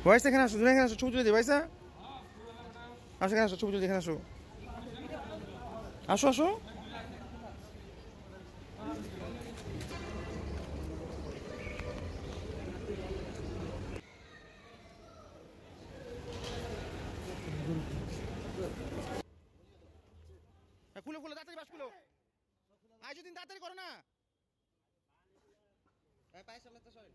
Vice এখানে আসো, তুমি এখানে আসো, ছবি তুলে দিই ভাইসা। আসো এখানে আসো, ছবি তুলে এখানে আসো, আসো আসো। খুলো খুলো তাড়াতাড়ি, বাস খুলো। আজ দিন তাড়াতাড়ি করো না। পায়ের সামনে তো সরেন।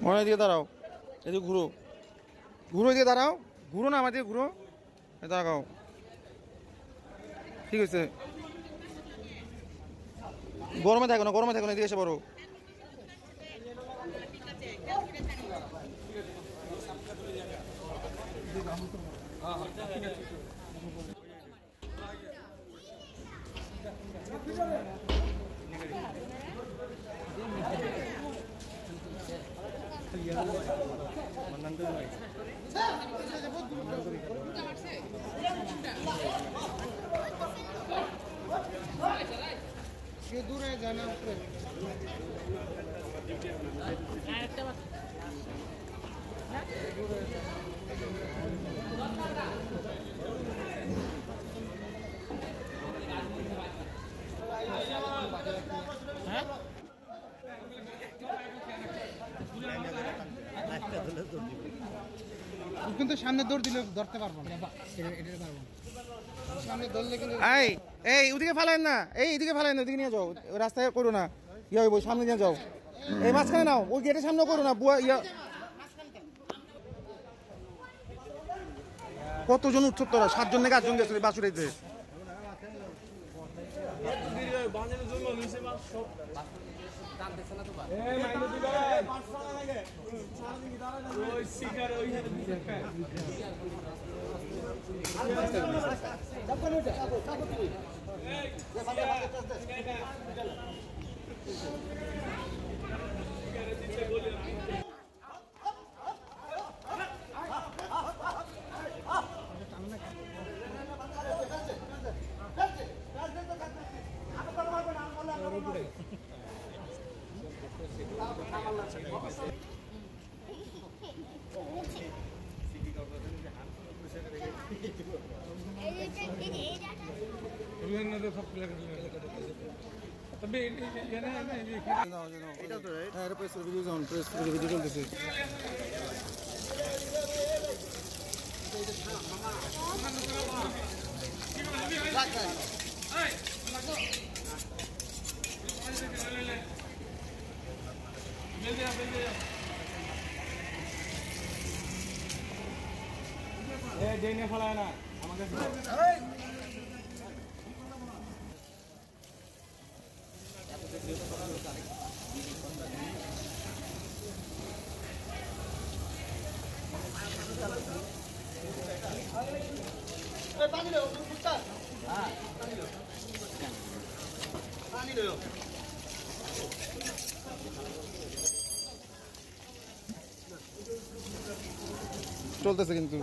মনে দিকে দাঁড়াও, এদিকে ঘুরো, ঘুরো দিয়ে দাঁড়াও, ঘুরো না আমাদের ঘুরো, দাঁড়াও, ঠিক আছে। গরমে থাকো না, গরমে থাকো না, এদিকে এসে পড়ো। দূরে জানা কিন্তু সামনে দৌড় দিলে ধরতে পারবো না, সামনে দৌড়লে কিন্তু এই ওদিকে ফালাইন না, এই এদিকে ফালাইন না, ওদিকে নিয়ে যাও, রাস্তায় করো না, ইয়া হইব, সামনে নিয়ে যাও, এই মাঝখানে নাও, ওই গেটের সামনে করো না, বুয়া ইয়া। কতজন উৎসব তোরা? 7 জন নাকি 8 জন গেছিল বাসুরাইতে। ভিডিও চলতেছে। ফেলায় না আমাকে পানি লো, হ্যাঁ পানি লো। চলতেছে কিন্তু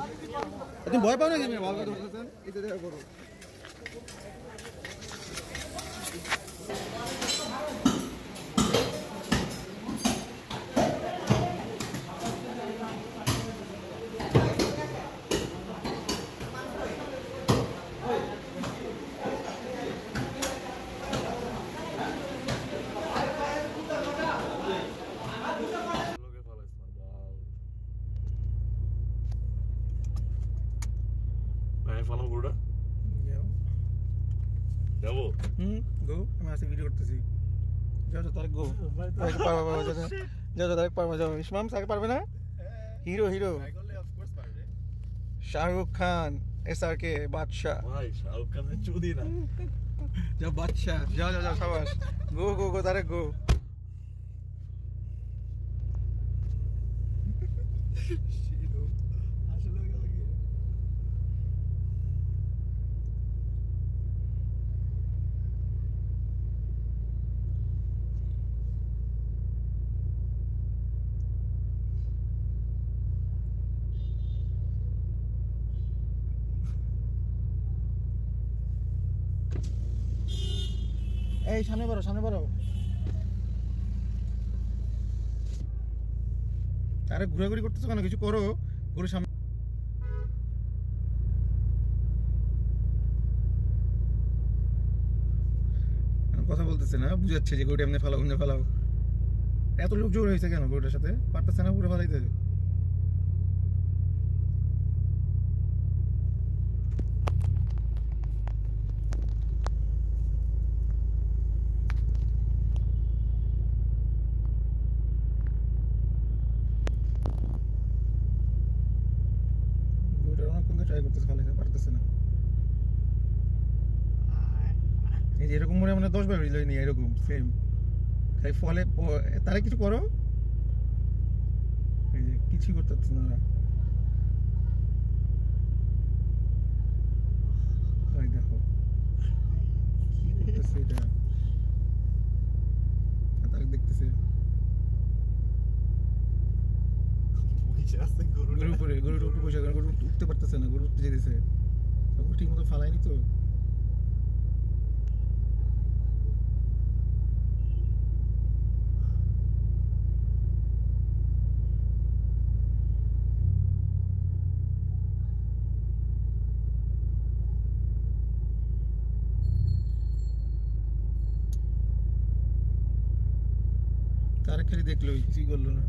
তুমি ভয় পাও না, কি ভালো কথা বলতেছেন, এটা দেখা করো। Falam gura? Jago? Go. আমি আজকে ভিডিও করতেছি। যাও তারেক গো। যাও তারেক পারবে না, যাও ইসমাম সাকে পারবে না? Hero hero Shahrukh Khan SRK বাদশা ভাই শাহরুখ খানের চুদি না যা বাদশা যাও যাও যাও সাবাস গো গো গো তারে গো এই সামনে বাড়ো সামনে বাড়ো আরে ঘোরাঘুরি করতেছো কেন কিছু করো গরুর সামনে কথা বলতেছে না বুঝাচ্ছে যে গরুটা এমনি ফালাও এমনি ফালাও এত লোক জোর হয়েছে কেন গরুটার সাথে পারতেছে না পুরো ফালাইতে গরুটা অনেকক্ষণ ট্রাই করতেছে ফালাইতে পারতেছে না এই যে এরকম মনে মানে 10 বার হইলো নি এরকম সেম খালি ফলে তারা কিছু করো এই যে কিছু করতে পারছে না ওই দেখো কি করতেছে এটা তারা দেখতেছে গরুর উপরে বসে গরু উঠতে পারতেছে না গরু উঠতে যেতেছে গরু ঠিক মতো ফালায়নি তো তারা খালি দেখলো কিছুই করলো না